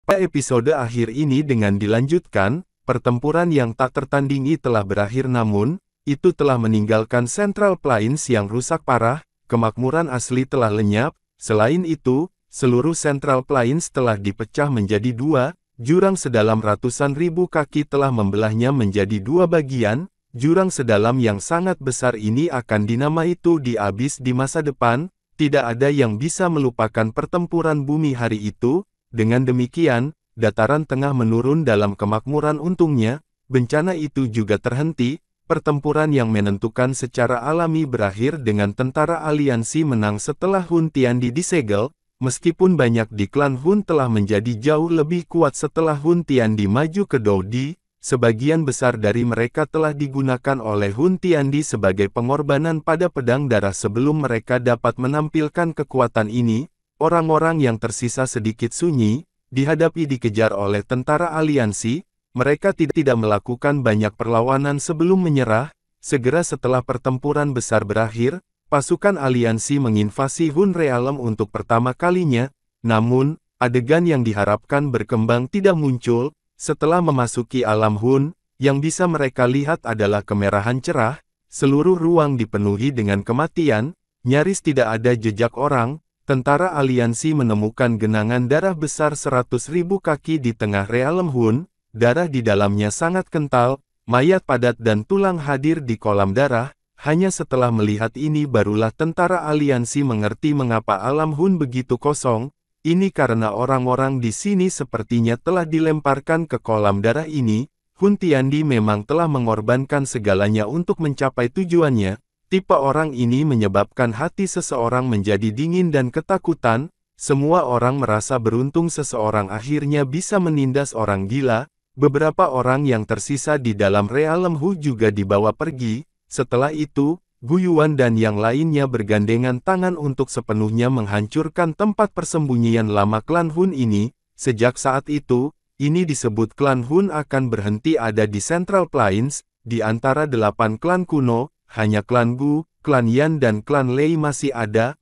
Pada episode akhir ini dengan dilanjutkan, pertempuran yang tak tertandingi telah berakhir namun, itu telah meninggalkan Central Plains yang rusak parah, kemakmuran asli telah lenyap, selain itu, seluruh Central Plains telah dipecah menjadi dua, jurang sedalam ratusan ribu kaki telah membelahnya menjadi dua bagian, jurang sedalam yang sangat besar ini akan dinamai itu di abis di masa depan, tidak ada yang bisa melupakan pertempuran bumi hari itu. Dengan demikian, dataran tengah menurun dalam kemakmuran untungnya, bencana itu juga terhenti, pertempuran yang menentukan secara alami berakhir dengan tentara aliansi menang setelah Hun Tiandi disegel, meskipun banyak di klan Hun telah menjadi jauh lebih kuat setelah Hun Tiandi maju ke Dodi, sebagian besar dari mereka telah digunakan oleh Hun Tiandi sebagai pengorbanan pada pedang darah sebelum mereka dapat menampilkan kekuatan ini. Orang-orang yang tersisa sedikit sunyi, dikejar oleh tentara aliansi, mereka tidak melakukan banyak perlawanan sebelum menyerah, segera setelah pertempuran besar berakhir, pasukan aliansi menginvasi Hun Realm untuk pertama kalinya, namun, adegan yang diharapkan berkembang tidak muncul, setelah memasuki alam Hun, yang bisa mereka lihat adalah kemerahan cerah, seluruh ruang dipenuhi dengan kematian, nyaris tidak ada jejak orang. Tentara aliansi menemukan genangan darah besar 100.000 kaki di tengah realm Hun, darah di dalamnya sangat kental, mayat padat dan tulang hadir di kolam darah, hanya setelah melihat ini barulah tentara aliansi mengerti mengapa alam Hun begitu kosong, ini karena orang-orang di sini sepertinya telah dilemparkan ke kolam darah ini, Hun Tiandi memang telah mengorbankan segalanya untuk mencapai tujuannya. Tipe orang ini menyebabkan hati seseorang menjadi dingin dan ketakutan, semua orang merasa beruntung seseorang akhirnya bisa menindas orang gila, beberapa orang yang tersisa di dalam realm Hu juga dibawa pergi, setelah itu, Gu Yuan dan yang lainnya bergandengan tangan untuk sepenuhnya menghancurkan tempat persembunyian lama klan Hun ini, sejak saat itu, ini disebut klan Hun akan berhenti ada di Central Plains, di antara 8 klan kuno. Hanya klan Gu, klan Yan dan klan Lei masih ada,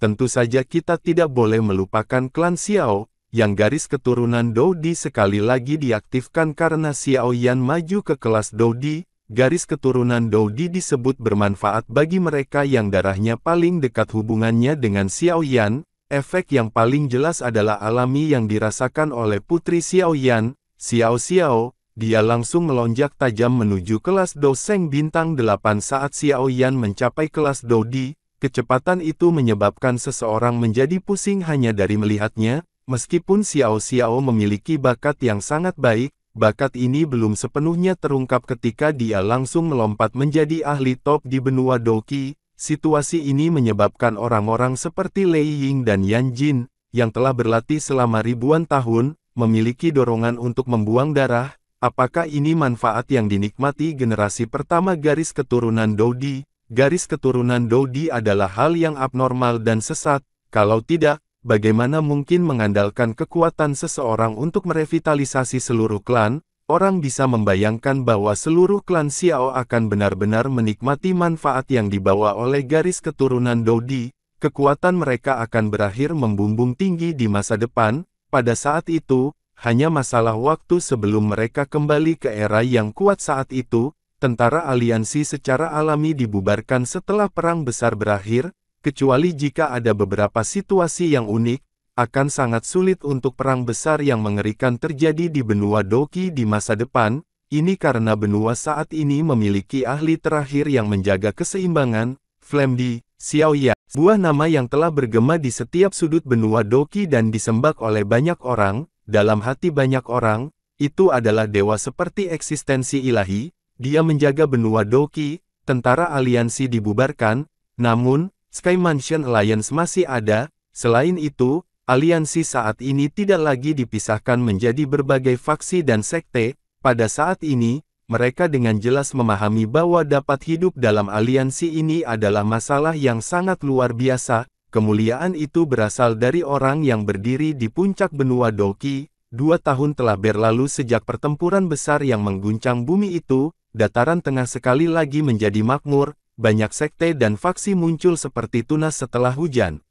tentu saja kita tidak boleh melupakan klan Xiao, yang garis keturunan Dodi sekali lagi diaktifkan karena Xiao Yan maju ke kelas Dodi, garis keturunan Dodi disebut bermanfaat bagi mereka yang darahnya paling dekat hubungannya dengan Xiao Yan, efek yang paling jelas adalah alami yang dirasakan oleh putri Xiao Yan, Xiao Xiao. Dia langsung melonjak tajam menuju kelas Do Seng bintang 8 saat Xiao Yan mencapai kelas Dodi, kecepatan itu menyebabkan seseorang menjadi pusing hanya dari melihatnya, meskipun Xiao Xiao memiliki bakat yang sangat baik, bakat ini belum sepenuhnya terungkap ketika dia langsung melompat menjadi ahli top di benua Doqi, situasi ini menyebabkan orang-orang seperti Lei Ying dan Yan Jin, yang telah berlatih selama ribuan tahun, memiliki dorongan untuk membuang darah. Apakah ini manfaat yang dinikmati generasi pertama garis keturunan Dodi? Garis keturunan Dodi adalah hal yang abnormal dan sesat, kalau tidak, bagaimana mungkin mengandalkan kekuatan seseorang untuk merevitalisasi seluruh klan? Orang bisa membayangkan bahwa seluruh klan Xiao akan benar-benar menikmati manfaat yang dibawa oleh garis keturunan Dodi, kekuatan mereka akan berakhir membumbung tinggi di masa depan, pada saat itu, hanya masalah waktu sebelum mereka kembali ke era yang kuat saat itu, tentara aliansi secara alami dibubarkan setelah perang besar berakhir, kecuali jika ada beberapa situasi yang unik, akan sangat sulit untuk perang besar yang mengerikan terjadi di benua Doqi di masa depan, ini karena benua saat ini memiliki ahli terakhir yang menjaga keseimbangan, Flamdi, Xiao Yan, buah nama yang telah bergema di setiap sudut benua Doqi dan disembah oleh banyak orang. Dalam hati banyak orang, itu adalah dewa seperti eksistensi ilahi, dia menjaga benua Doqi, tentara aliansi dibubarkan, namun, Sky Mansion Alliance masih ada, selain itu, aliansi saat ini tidak lagi dipisahkan menjadi berbagai faksi dan sekte, pada saat ini, mereka dengan jelas memahami bahwa dapat hidup dalam aliansi ini adalah masalah yang sangat luar biasa. Kemuliaan itu berasal dari orang yang berdiri di puncak benua Doqi. 2 tahun telah berlalu sejak pertempuran besar yang mengguncang bumi itu, dataran tengah sekali lagi menjadi makmur, banyak sekte dan faksi muncul seperti tunas setelah hujan.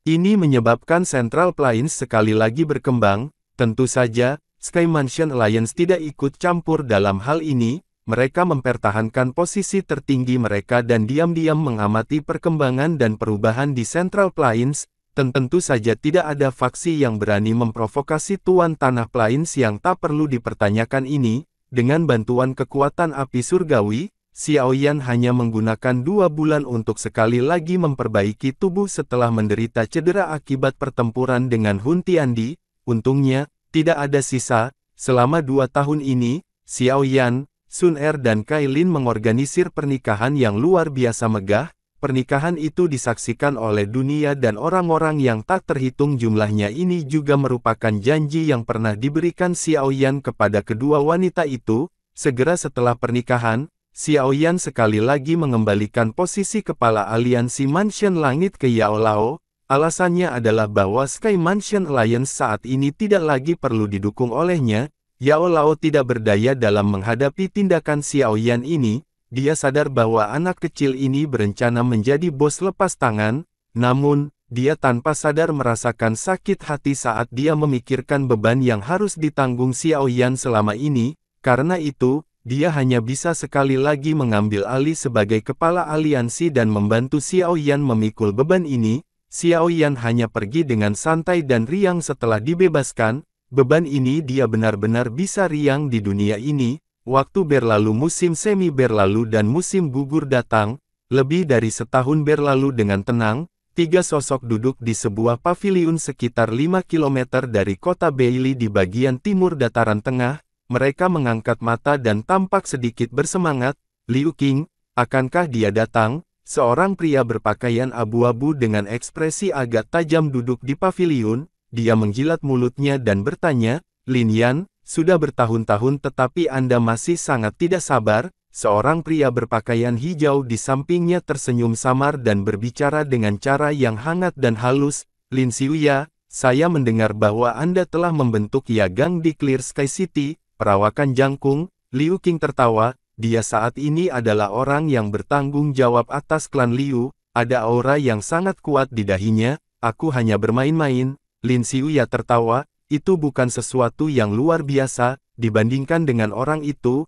Ini menyebabkan Central Plains sekali lagi berkembang, Tentu saja, Sky Mansion Alliance tidak ikut campur dalam hal ini. Mereka mempertahankan posisi tertinggi mereka dan diam-diam mengamati perkembangan dan perubahan di Central Plains. Tentu saja tidak ada faksi yang berani memprovokasi Tuan Tanah Plains yang tak perlu dipertanyakan ini. Dengan bantuan kekuatan api surgawi, Xiao Yan hanya menggunakan 2 bulan untuk sekali lagi memperbaiki tubuh setelah menderita cedera akibat pertempuran dengan Hun Tiandi. Untungnya, tidak ada sisa. Selama 2 tahun ini, Xiao Yan, Sun Er dan Kai Lin mengorganisir pernikahan yang luar biasa megah. Pernikahan itu disaksikan oleh dunia dan orang-orang yang tak terhitung jumlahnya. Ini juga merupakan janji yang pernah diberikan Xiao Yan kepada kedua wanita itu. Segera setelah pernikahan, Xiao Yan sekali lagi mengembalikan posisi kepala aliansi Mansion Langit ke Yao Lao. Alasannya adalah bahwa Sky Mansion Alliance saat ini tidak lagi perlu didukung olehnya. Yao Lao tidak berdaya dalam menghadapi tindakan Xiao Yan ini. Dia sadar bahwa anak kecil ini berencana menjadi bos lepas tangan, namun, dia tanpa sadar merasakan sakit hati saat dia memikirkan beban yang harus ditanggung Xiao Yan selama ini. Karena itu, dia hanya bisa sekali lagi mengambil alih sebagai kepala aliansi dan membantu Xiao Yan memikul beban ini. Xiao Yan hanya pergi dengan santai dan riang setelah dibebaskan. Beban ini dia benar-benar bisa riang di dunia ini. Waktu berlalu, musim semi berlalu dan musim gugur datang. Lebih dari setahun berlalu dengan tenang. 3 sosok duduk di sebuah paviliun sekitar 5 km dari kota Beili di bagian timur dataran tengah. Mereka mengangkat mata dan tampak sedikit bersemangat. Liu Qing, akankah dia datang? Seorang pria berpakaian abu-abu dengan ekspresi agak tajam duduk di paviliun. Dia menjilat mulutnya dan bertanya, Lin Yan, sudah bertahun-tahun tetapi Anda masih sangat tidak sabar. Seorang pria berpakaian hijau di sampingnya tersenyum samar dan berbicara dengan cara yang hangat dan halus. Lin Xiuya, saya mendengar bahwa Anda telah membentuk Yagang di Clear Sky City, perawakan jangkung. Liu Qing tertawa, dia saat ini adalah orang yang bertanggung jawab atas klan Liu. Ada aura yang sangat kuat di dahinya. Aku hanya bermain-main. Lin Xiuya tertawa. Itu bukan sesuatu yang luar biasa, dibandingkan dengan orang itu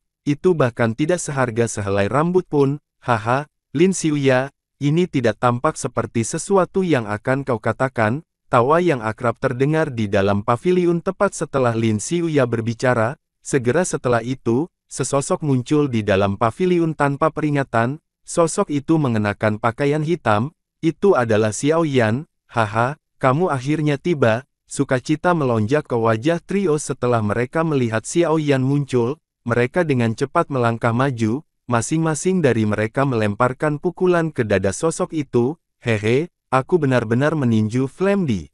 bahkan tidak seharga sehelai rambut pun. Haha, Lin Xiuya, ini tidak tampak seperti sesuatu yang akan kau katakan. Tawa yang akrab terdengar di dalam paviliun tepat setelah Lin Xiuya berbicara. Segera setelah itu, sesosok muncul di dalam paviliun tanpa peringatan. Sosok itu mengenakan pakaian hitam. Itu adalah Xiao Yan. Haha, kamu akhirnya tiba. Sukacita melonjak ke wajah trio setelah mereka melihat Xiao Yan muncul. Mereka dengan cepat melangkah maju, masing-masing dari mereka melemparkan pukulan ke dada sosok itu. Hehe, aku benar-benar meninju Flamedi.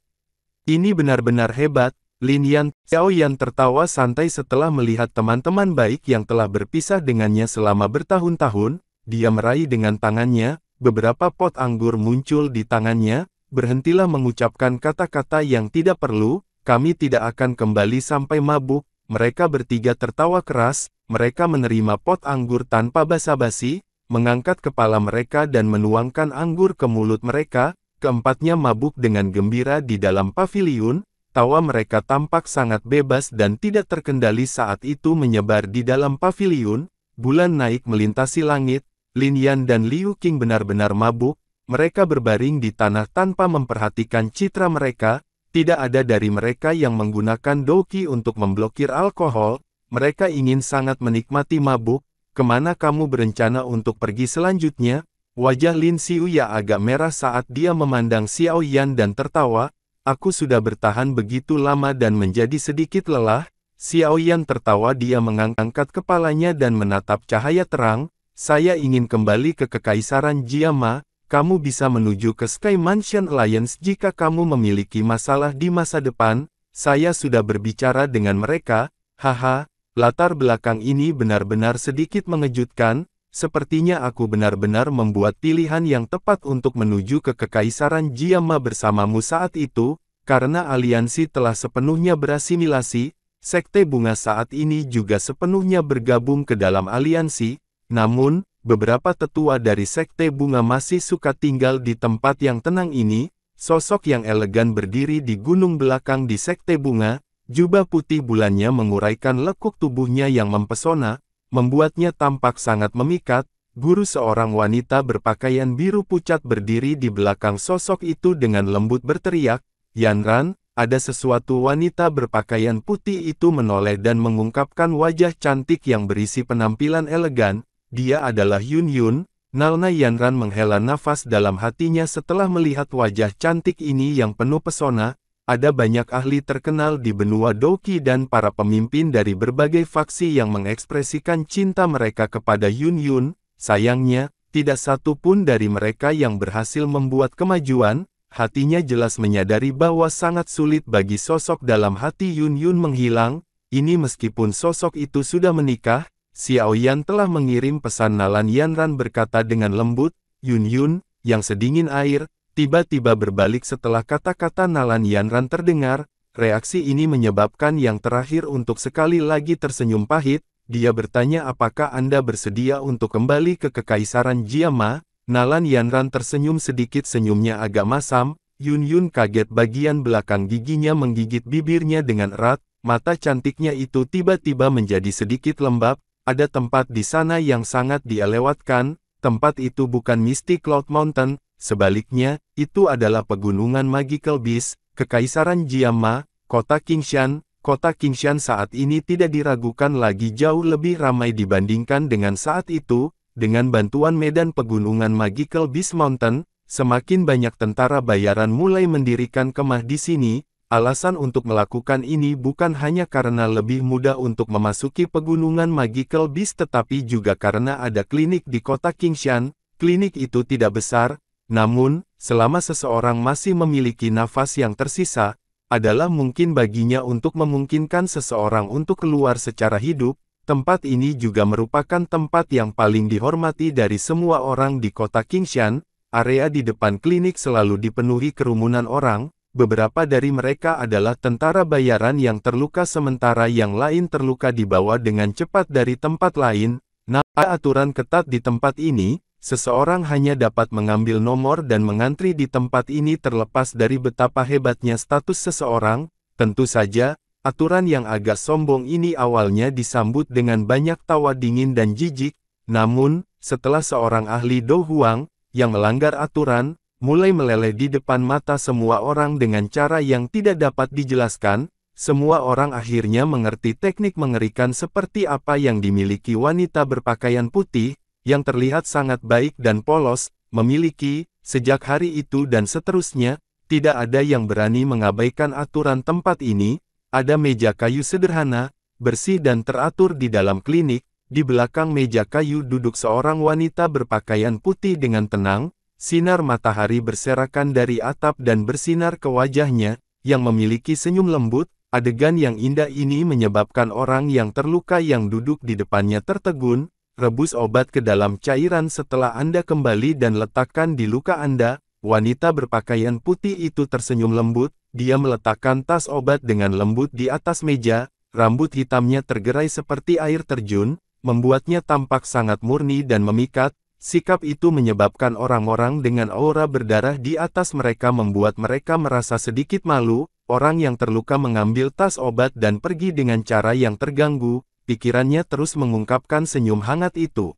Ini benar-benar hebat. Lin Yan. Xiao Yan tertawa santai setelah melihat teman-teman baik yang telah berpisah dengannya selama bertahun-tahun. Dia meraih dengan tangannya, beberapa pot anggur muncul di tangannya. Berhentilah mengucapkan kata-kata yang tidak perlu, kami tidak akan kembali sampai mabuk. Mereka bertiga tertawa keras, mereka menerima pot anggur tanpa basa-basi, mengangkat kepala mereka dan menuangkan anggur ke mulut mereka. Keempatnya mabuk dengan gembira di dalam paviliun. Tawa mereka tampak sangat bebas dan tidak terkendali saat itu menyebar di dalam paviliun. Bulan naik melintasi langit. Lin Yan dan Liu Qing benar-benar mabuk. Mereka berbaring di tanah tanpa memperhatikan citra mereka. Tidak ada dari mereka yang menggunakan douki untuk memblokir alkohol. Mereka ingin sangat menikmati mabuk. Kemana kamu berencana untuk pergi selanjutnya? Wajah Lin Xiuya agak merah saat dia memandang Xiao Yan dan tertawa. Aku sudah bertahan begitu lama dan menjadi sedikit lelah. Xiao Yan tertawa, dia mengangkat kepalanya dan menatap cahaya terang. Saya ingin kembali ke Kekaisaran Jiama. Kamu bisa menuju ke Sky Mansion Alliance jika kamu memiliki masalah di masa depan. Saya sudah berbicara dengan mereka. Haha, latar belakang ini benar-benar sedikit mengejutkan. Sepertinya aku benar-benar membuat pilihan yang tepat untuk menuju ke Kekaisaran Jiama bersamamu saat itu, karena aliansi telah sepenuhnya berasimilasi. Sekte Bunga saat ini juga sepenuhnya bergabung ke dalam aliansi. Namun, beberapa tetua dari Sekte Bunga masih suka tinggal di tempat yang tenang ini. Sosok yang elegan berdiri di gunung belakang di Sekte Bunga. Jubah putih bulannya menguraikan lekuk tubuhnya yang mempesona, membuatnya tampak sangat memikat. Guru seorang wanita berpakaian biru pucat berdiri di belakang sosok itu dengan lembut berteriak, "Yanran!" Ada sesuatu. Wanita berpakaian putih itu menoleh dan mengungkapkan wajah cantik yang berisi penampilan elegan. Dia adalah Yun Yun. Nalna Yanran menghela nafas dalam hatinya setelah melihat wajah cantik ini yang penuh pesona. Ada banyak ahli terkenal di benua Doqi dan para pemimpin dari berbagai faksi yang mengekspresikan cinta mereka kepada Yun Yun. Sayangnya, tidak satu pun dari mereka yang berhasil membuat kemajuan. Hatinya jelas menyadari bahwa sangat sulit bagi sosok dalam hati Yun Yun menghilang. Ini meskipun sosok itu sudah menikah. Xiao Yan telah mengirim pesan. Nalan Yanran berkata dengan lembut. Yun Yun, yang sedingin air, tiba-tiba berbalik setelah kata-kata Nalan Yanran terdengar. Reaksi ini menyebabkan yang terakhir untuk sekali lagi tersenyum pahit. Dia bertanya, apakah Anda bersedia untuk kembali ke Kekaisaran Jiama? Nalan Yanran tersenyum sedikit, senyumnya agak masam. Yun Yun kaget, bagian belakang giginya menggigit bibirnya dengan erat. Mata cantiknya itu tiba-tiba menjadi sedikit lembab. Ada tempat di sana yang sangat dia lewatkan. Tempat itu bukan Misty Cloud Mountain, sebaliknya, itu adalah pegunungan Magical Beast, Kekaisaran Jiama, kota Qingshan. Kota Qingshan saat ini tidak diragukan lagi jauh lebih ramai dibandingkan dengan saat itu. Dengan bantuan medan pegunungan Magical Beast Mountain, semakin banyak tentara bayaran mulai mendirikan kemah di sini. Alasan untuk melakukan ini bukan hanya karena lebih mudah untuk memasuki pegunungan Magical Beast, tetapi juga karena ada klinik di kota Qingshan. Klinik itu tidak besar, namun, selama seseorang masih memiliki nafas yang tersisa, adalah mungkin baginya untuk memungkinkan seseorang untuk keluar secara hidup. Tempat ini juga merupakan tempat yang paling dihormati dari semua orang di kota Qingshan. Area di depan klinik selalu dipenuhi kerumunan orang. Beberapa dari mereka adalah tentara bayaran yang terluka, sementara yang lain terluka dibawa dengan cepat dari tempat lain. Namun aturan ketat di tempat ini. Seseorang hanya dapat mengambil nomor dan mengantri di tempat ini terlepas dari betapa hebatnya status seseorang. Tentu saja, aturan yang agak sombong ini awalnya disambut dengan banyak tawa dingin dan jijik. Namun, setelah seorang ahli Do Huang, yang melanggar aturan, mulai meleleh di depan mata semua orang dengan cara yang tidak dapat dijelaskan, semua orang akhirnya mengerti teknik mengerikan seperti apa yang dimiliki wanita berpakaian putih, yang terlihat sangat baik dan polos, memiliki. Sejak hari itu dan seterusnya, tidak ada yang berani mengabaikan aturan tempat ini. Ada meja kayu sederhana, bersih dan teratur di dalam klinik. Di belakang meja kayu duduk seorang wanita berpakaian putih dengan tenang. Sinar matahari berserakan dari atap dan bersinar ke wajahnya, yang memiliki senyum lembut. Adegan yang indah ini menyebabkan orang yang terluka yang duduk di depannya tertegun. Rebus obat ke dalam cairan setelah Anda kembali dan letakkan di luka Anda. Wanita berpakaian putih itu tersenyum lembut. Dia meletakkan tas obat dengan lembut di atas meja. Rambut hitamnya tergerai seperti air terjun, membuatnya tampak sangat murni dan memikat. Sikap itu menyebabkan orang-orang dengan aura berdarah di atas mereka membuat mereka merasa sedikit malu. Orang yang terluka mengambil tas obat dan pergi dengan cara yang terganggu. Pikirannya terus mengungkapkan senyum hangat itu.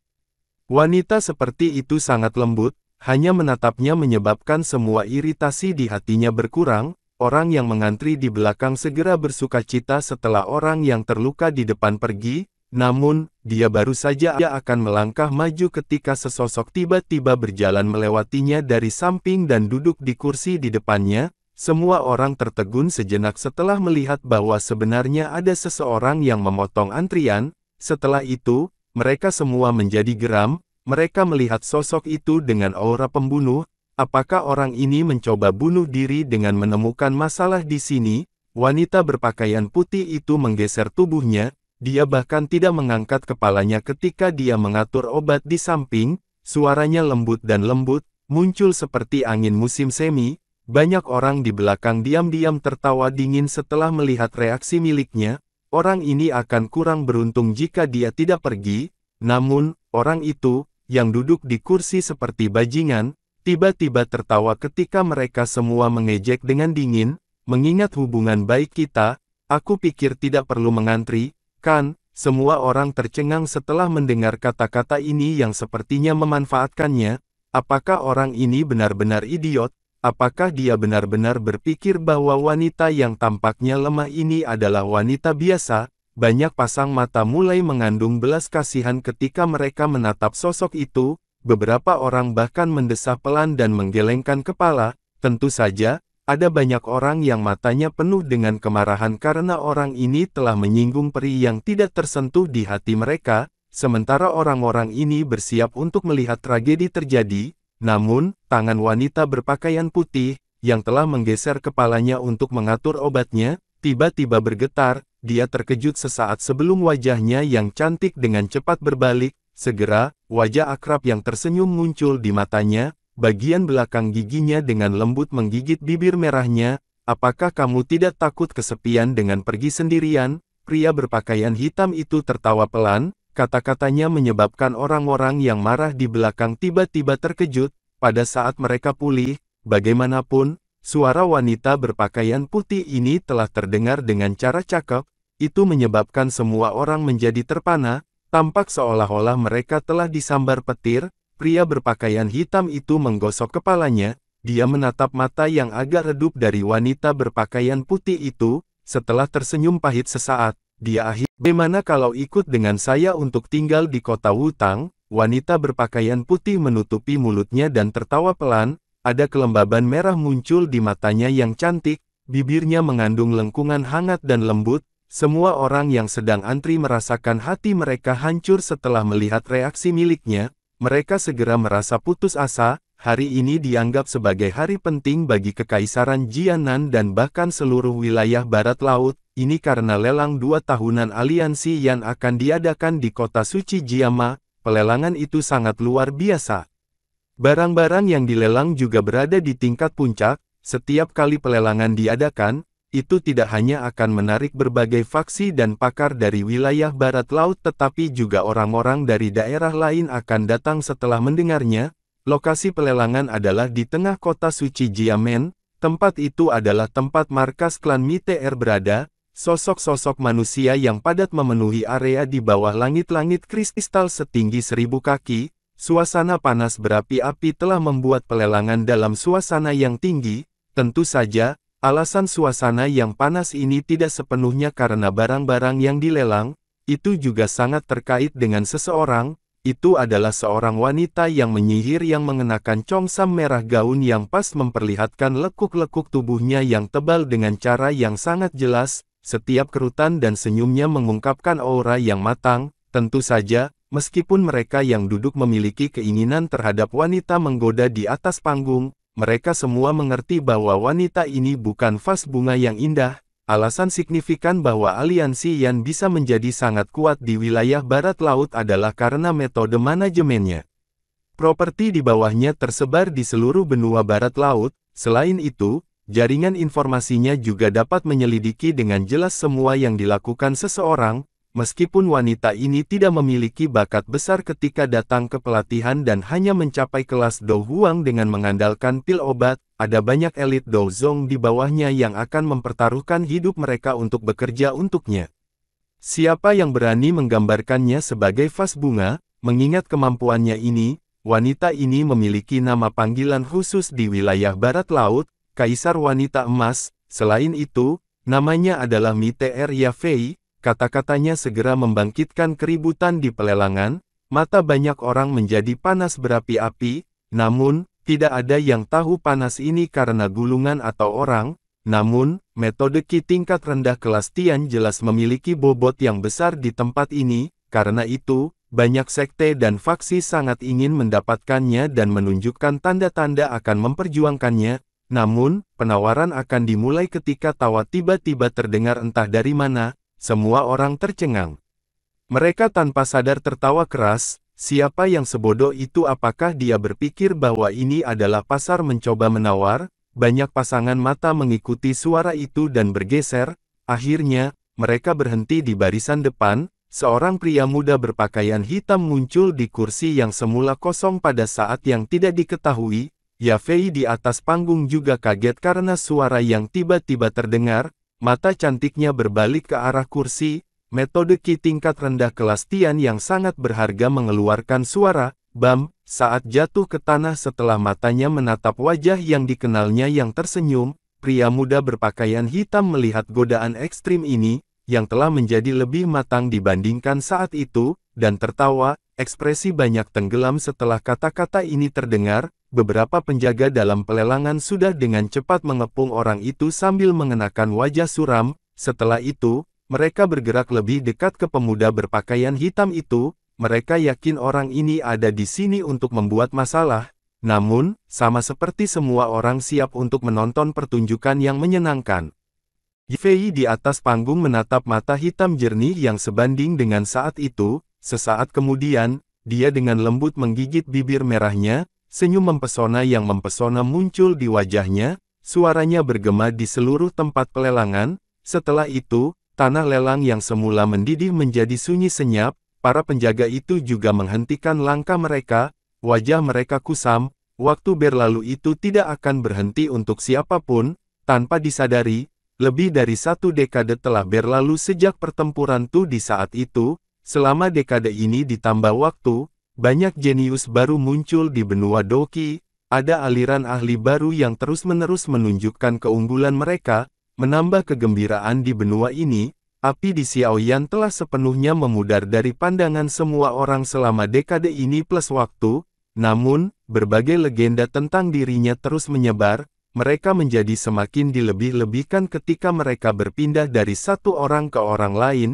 Wanita seperti itu sangat lembut, hanya menatapnya menyebabkan semua iritasi di hatinya berkurang. Orang yang mengantri di belakang segera bersukacita setelah orang yang terluka di depan pergi. Namun, dia baru saja akan melangkah maju ketika sesosok tiba-tiba berjalan melewatinya dari samping dan duduk di kursi di depannya. Semua orang tertegun sejenak setelah melihat bahwa sebenarnya ada seseorang yang memotong antrian. Setelah itu, mereka semua menjadi geram. Mereka melihat sosok itu dengan aura pembunuh. Apakah orang ini mencoba bunuh diri dengan menemukan masalah di sini? Wanita berpakaian putih itu menggeser tubuhnya. Dia bahkan tidak mengangkat kepalanya ketika dia mengatur obat di samping. Suaranya lembut dan lembut, muncul seperti angin musim semi. Banyak orang di belakang diam-diam tertawa dingin setelah melihat reaksi miliknya. Orang ini akan kurang beruntung jika dia tidak pergi. Namun, orang itu, yang duduk di kursi seperti bajingan, tiba-tiba tertawa ketika mereka semua mengejek dengan dingin. Mengingat hubungan baik kita, Aku pikir tidak perlu mengantri, kan? Semua orang tercengang setelah mendengar kata-kata ini yang sepertinya memanfaatkannya. Apakah orang ini benar-benar idiot? Apakah dia benar-benar berpikir bahwa wanita yang tampaknya lemah ini adalah wanita biasa? Banyak pasang mata mulai mengandung belas kasihan ketika mereka menatap sosok itu. Beberapa orang bahkan mendesah pelan dan menggelengkan kepala. Tentu saja, ada banyak orang yang matanya penuh dengan kemarahan karena orang ini telah menyinggung peri yang tidak tersentuh di hati mereka, sementara orang-orang ini bersiap untuk melihat tragedi terjadi. Namun, tangan wanita berpakaian putih, yang telah menggeser kepalanya untuk mengatur obatnya, tiba-tiba bergetar. Dia terkejut sesaat sebelum wajahnya yang cantik dengan cepat berbalik. Segera, wajah akrab yang tersenyum muncul di matanya. Bagian belakang giginya dengan lembut menggigit bibir merahnya. Apakah kamu tidak takut kesepian dengan pergi sendirian? Pria berpakaian hitam itu tertawa pelan. Kata-katanya menyebabkan orang-orang yang marah di belakang tiba-tiba terkejut. Pada saat mereka pulih, bagaimanapun, suara wanita berpakaian putih ini telah terdengar dengan cara cakep. Itu menyebabkan semua orang menjadi terpana. Tampak seolah-olah mereka telah disambar petir. Pria berpakaian hitam itu menggosok kepalanya. Dia menatap mata yang agak redup dari wanita berpakaian putih itu. Setelah tersenyum pahit sesaat, dia bagaimana kalau ikut dengan saya untuk tinggal di kota Wutang? Wanita berpakaian putih menutupi mulutnya dan tertawa pelan. Ada kelembaban merah muncul di matanya yang cantik. Bibirnya mengandung lengkungan hangat dan lembut. Semua orang yang sedang antri merasakan hati mereka hancur setelah melihat reaksi miliknya. Mereka segera merasa putus asa. Hari ini dianggap sebagai hari penting bagi Kekaisaran Jianan dan bahkan seluruh wilayah barat laut. Ini karena lelang 2 tahunan aliansi yang akan diadakan di kota suci Jiama. Pelelangan itu sangat luar biasa. Barang-barang yang dilelang juga berada di tingkat puncak. Setiap kali pelelangan diadakan, itu tidak hanya akan menarik berbagai faksi dan pakar dari wilayah barat laut tetapi juga orang-orang dari daerah lain akan datang setelah mendengarnya. Lokasi pelelangan adalah di tengah kota suci Jiamen. Tempat itu adalah tempat markas klan Miteer berada. Sosok-sosok manusia yang padat memenuhi area di bawah langit-langit kristal setinggi 1000 kaki. Suasana panas berapi-api telah membuat pelelangan dalam suasana yang tinggi. Tentu saja, alasan suasana yang panas ini tidak sepenuhnya karena barang-barang yang dilelang, itu juga sangat terkait dengan seseorang. Itu adalah seorang wanita yang menyihir yang mengenakan congsam merah gaun yang pas memperlihatkan lekuk-lekuk tubuhnya yang tebal dengan cara yang sangat jelas. Setiap kerutan dan senyumnya mengungkapkan aura yang matang. Tentu saja, meskipun mereka yang duduk memiliki keinginan terhadap wanita menggoda di atas panggung, mereka semua mengerti bahwa wanita ini bukan vas bunga yang indah. Alasan signifikan bahwa aliansi Yan bisa menjadi sangat kuat di wilayah barat laut adalah karena metode manajemennya. Properti di bawahnya tersebar di seluruh benua barat laut. Selain itu, jaringan informasinya juga dapat menyelidiki dengan jelas semua yang dilakukan seseorang. Meskipun wanita ini tidak memiliki bakat besar ketika datang ke pelatihan dan hanya mencapai kelas Do Huang dengan mengandalkan pil obat, ada banyak elit Do Zong di bawahnya yang akan mempertaruhkan hidup mereka untuk bekerja untuknya. Siapa yang berani menggambarkannya sebagai vas bunga? Mengingat kemampuannya ini, wanita ini memiliki nama panggilan khusus di wilayah barat laut, Kaisar Wanita Emas. Selain itu, namanya adalah Miteer Yafei. Kata-katanya segera membangkitkan keributan di pelelangan. Mata banyak orang menjadi panas berapi-api, namun, tidak ada yang tahu panas ini karena gulungan atau orang. Namun, metode Qi tingkat rendah kelas Tian jelas memiliki bobot yang besar di tempat ini. Karena itu, banyak sekte dan faksi sangat ingin mendapatkannya dan menunjukkan tanda-tanda akan memperjuangkannya. Namun, penawaran akan dimulai ketika tawa tiba-tiba terdengar entah dari mana. Semua orang tercengang. Mereka tanpa sadar tertawa keras. Siapa yang sebodoh itu? Apakah dia berpikir bahwa ini adalah pasar mencoba menawar? Banyak pasangan mata mengikuti suara itu dan bergeser. Akhirnya, mereka berhenti di barisan depan. Seorang pria muda berpakaian hitam muncul di kursi yang semula kosong pada saat yang tidak diketahui. Yafei di atas panggung juga kaget karena suara yang tiba-tiba terdengar. mata cantiknya berbalik ke arah kursi. Metode Qi tingkat rendah kelas Tian yang sangat berharga mengeluarkan suara "bam" saat jatuh ke tanah setelah matanya menatap wajah yang dikenalnya yang tersenyum. Pria muda berpakaian hitam melihat godaan ekstrim ini, yang telah menjadi lebih matang dibandingkan saat itu, dan tertawa. Ekspresi banyak tenggelam setelah kata-kata ini terdengar. Beberapa penjaga dalam pelelangan sudah dengan cepat mengepung orang itu sambil mengenakan wajah suram. Setelah itu, mereka bergerak lebih dekat ke pemuda berpakaian hitam itu. Mereka yakin orang ini ada di sini untuk membuat masalah. Namun, sama seperti semua orang siap untuk menonton pertunjukan yang menyenangkan. Yifei di atas panggung menatap mata hitam jernih yang sebanding dengan saat itu. Sesaat kemudian, dia dengan lembut menggigit bibir merahnya. Senyum mempesona yang mempesona muncul di wajahnya. Suaranya bergema di seluruh tempat pelelangan. Setelah itu, tanah lelang yang semula mendidih menjadi sunyi senyap. Para penjaga itu juga menghentikan langkah mereka. Wajah mereka kusam. Waktu berlalu itu tidak akan berhenti untuk siapapun. Tanpa disadari, lebih dari 1 dekade telah berlalu sejak pertempuran Tu di saat itu. Selama dekade ini ditambah waktu, banyak jenius baru muncul di benua Doqi. Ada aliran ahli baru yang terus-menerus menunjukkan keunggulan mereka, menambah kegembiraan di benua ini. Api di Xiaoyan telah sepenuhnya memudar dari pandangan semua orang selama dekade ini plus waktu. Namun, berbagai legenda tentang dirinya terus menyebar. Mereka menjadi semakin dilebih-lebihkan ketika mereka berpindah dari satu orang ke orang lain.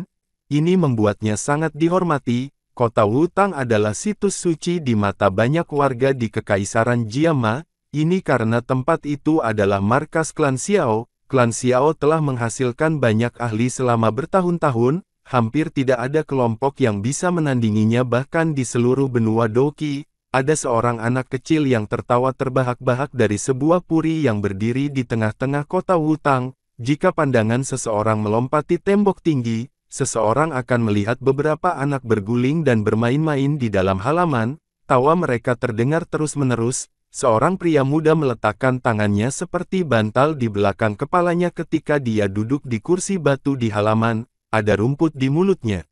Ini membuatnya sangat dihormati. Kota Wutang adalah situs suci di mata banyak warga di Kekaisaran Jiama. Ini karena tempat itu adalah markas klan Xiao. Klan Xiao telah menghasilkan banyak ahli selama bertahun-tahun. Hampir tidak ada kelompok yang bisa menandinginya bahkan di seluruh benua Doqi. Ada seorang anak kecil yang tertawa terbahak-bahak dari sebuah puri yang berdiri di tengah-tengah kota Wutang. Jika pandangan seseorang melompati tembok tinggi, seseorang akan melihat beberapa anak berguling dan bermain-main di dalam halaman. Tawa mereka terdengar terus-menerus. Seorang pria muda meletakkan tangannya seperti bantal di belakang kepalanya ketika dia duduk di kursi batu di halaman. Ada rumput di mulutnya.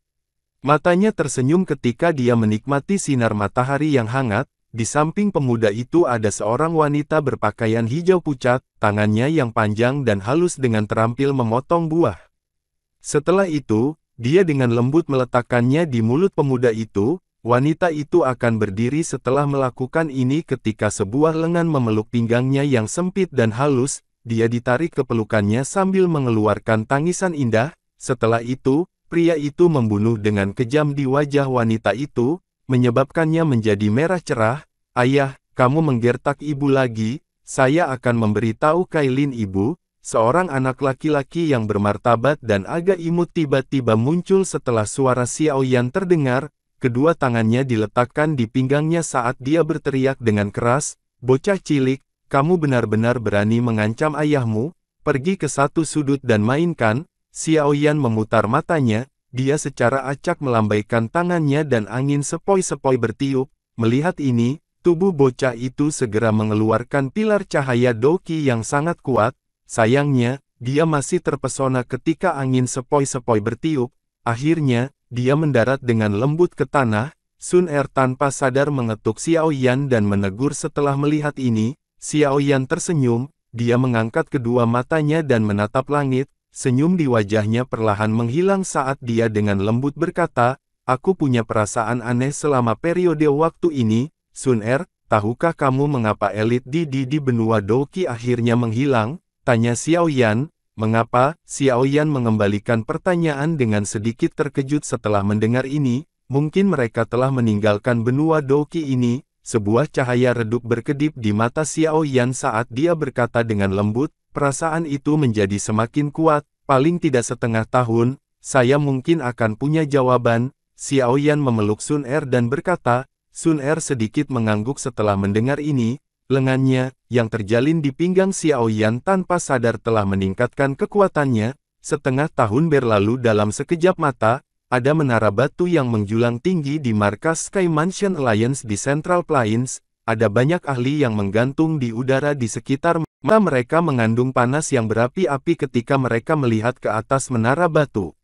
Matanya tersenyum ketika dia menikmati sinar matahari yang hangat. Di samping pemuda itu ada seorang wanita berpakaian hijau pucat, tangannya yang panjang dan halus dengan terampil memotong buah. Setelah itu, dia dengan lembut meletakkannya di mulut pemuda itu. Wanita itu akan berdiri setelah melakukan ini ketika sebuah lengan memeluk pinggangnya yang sempit dan halus. Dia ditarik ke pelukannya sambil mengeluarkan tangisan indah. Setelah itu, pria itu membunuh dengan kejam di wajah wanita itu, menyebabkannya menjadi merah cerah. Ayah, kamu menggertak ibu lagi. Saya akan memberitahu Kailin ibu. Seorang anak laki-laki yang bermartabat dan agak imut tiba-tiba muncul setelah suara Xiaoyan terdengar. Kedua tangannya diletakkan di pinggangnya saat dia berteriak dengan keras, "Bocah cilik, kamu benar-benar berani mengancam ayahmu? Pergi ke satu sudut dan mainkan." Xiaoyan memutar matanya, dia secara acak melambaikan tangannya dan angin sepoi-sepoi bertiup. Melihat ini, tubuh bocah itu segera mengeluarkan pilar cahaya Doqi yang sangat kuat. Sayangnya, dia masih terpesona ketika angin sepoi-sepoi bertiup. Akhirnya, dia mendarat dengan lembut ke tanah. Sun Er tanpa sadar mengetuk Xiaoyan dan menegur setelah melihat ini. Xiaoyan tersenyum, dia mengangkat kedua matanya dan menatap langit. Senyum di wajahnya perlahan menghilang saat dia dengan lembut berkata, "Aku punya perasaan aneh selama periode waktu ini, Sun Er, tahukah kamu mengapa elit di benua Doqi akhirnya menghilang?" Tanya Xiaoyan. "Mengapa?" Xiaoyan mengembalikan pertanyaan dengan sedikit terkejut setelah mendengar ini. Mungkin mereka telah meninggalkan benua Doqi ini. Sebuah cahaya redup berkedip di mata Xiaoyan saat dia berkata dengan lembut, "Perasaan itu menjadi semakin kuat, paling tidak setengah tahun, saya mungkin akan punya jawaban." Xiaoyan memeluk Sun Er dan berkata, Sun Er sedikit mengangguk setelah mendengar ini. Lengannya, yang terjalin di pinggang Xiaoyan tanpa sadar telah meningkatkan kekuatannya. Setengah tahun berlalu dalam sekejap mata, ada menara batu yang menjulang tinggi di markas Sky Mansion Alliance di Central Plains. Ada banyak ahli yang menggantung di udara di sekitar Mata mereka mengandung panas yang berapi-api ketika mereka melihat ke atas menara batu.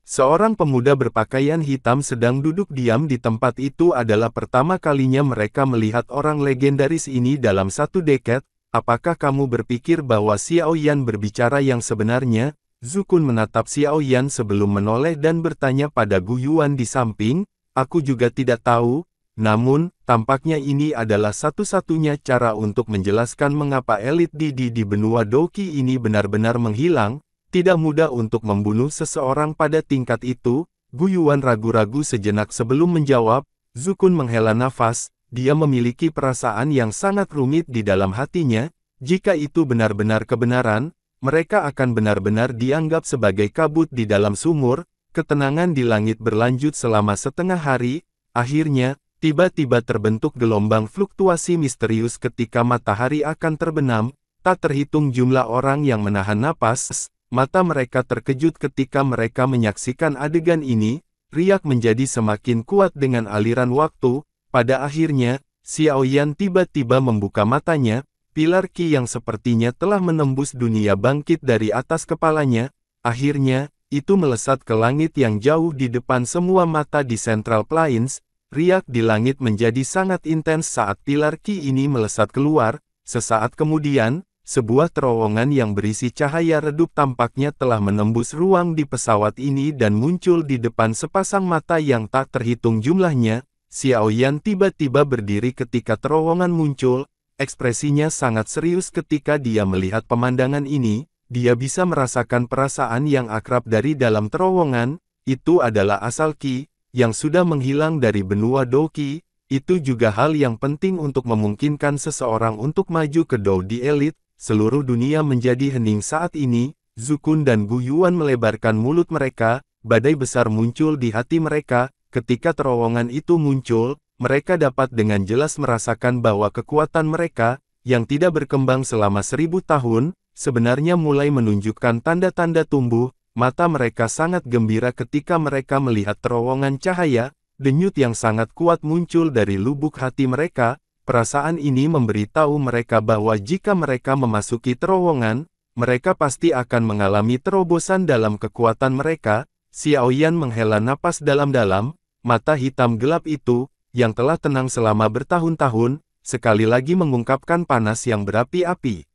Seorang pemuda berpakaian hitam sedang duduk diam di tempat itu adalah pertama kalinya mereka melihat orang legendaris ini dalam satu dekade. Apakah kamu berpikir bahwa Xiao Yan berbicara yang sebenarnya? Zukun menatap Xiao Yan sebelum menoleh dan bertanya pada Gu Yuan di samping, aku juga tidak tahu. Namun, tampaknya ini adalah satu-satunya cara untuk menjelaskan mengapa elit di benua Doqi ini benar-benar menghilang. Tidak mudah untuk membunuh seseorang pada tingkat itu. Gu Yuan ragu-ragu sejenak sebelum menjawab. Zukun menghela nafas, dia memiliki perasaan yang sangat rumit di dalam hatinya. Jika itu benar-benar kebenaran, mereka akan benar-benar dianggap sebagai kabut di dalam sumur. Ketenangan di langit berlanjut selama setengah hari. Akhirnya, tiba-tiba terbentuk gelombang fluktuasi misterius ketika matahari akan terbenam. Tak terhitung jumlah orang yang menahan napas. Mata mereka terkejut ketika mereka menyaksikan adegan ini. Riak menjadi semakin kuat dengan aliran waktu. Pada akhirnya, Xiao Yan tiba-tiba membuka matanya. Pilar Qi yang sepertinya telah menembus dunia bangkit dari atas kepalanya. Akhirnya, itu melesat ke langit yang jauh di depan semua mata di Central Plains. Riak di langit menjadi sangat intens saat pilar Qi ini melesat keluar. Sesaat kemudian, sebuah terowongan yang berisi cahaya redup tampaknya telah menembus ruang di pesawat ini dan muncul di depan sepasang mata yang tak terhitung jumlahnya. Xiao Yan tiba-tiba berdiri ketika terowongan muncul. Ekspresinya sangat serius ketika dia melihat pemandangan ini. Dia bisa merasakan perasaan yang akrab dari dalam terowongan. Itu adalah asal Qi yang sudah menghilang dari benua Doqi. Itu juga hal yang penting untuk memungkinkan seseorang untuk maju ke Dou di elit. Seluruh dunia menjadi hening saat ini. Zukun dan Gu Yuan melebarkan mulut mereka. Badai besar muncul di hati mereka. Ketika terowongan itu muncul, mereka dapat dengan jelas merasakan bahwa kekuatan mereka, yang tidak berkembang selama 1000 tahun, sebenarnya mulai menunjukkan tanda-tanda tumbuh. Mata mereka sangat gembira ketika mereka melihat terowongan cahaya. Denyut yang sangat kuat muncul dari lubuk hati mereka. Perasaan ini memberitahu mereka bahwa jika mereka memasuki terowongan, mereka pasti akan mengalami terobosan dalam kekuatan mereka. Xiao Yan menghela napas dalam-dalam. Mata hitam gelap itu, yang telah tenang selama bertahun-tahun, sekali lagi mengungkapkan panas yang berapi-api.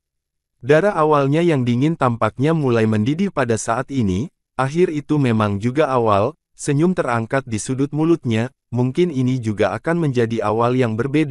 Darah awalnya yang dingin tampaknya mulai mendidih pada saat ini. Akhir itu memang juga awal. Senyum terangkat di sudut mulutnya. Mungkin ini juga akan menjadi awal yang berbeda.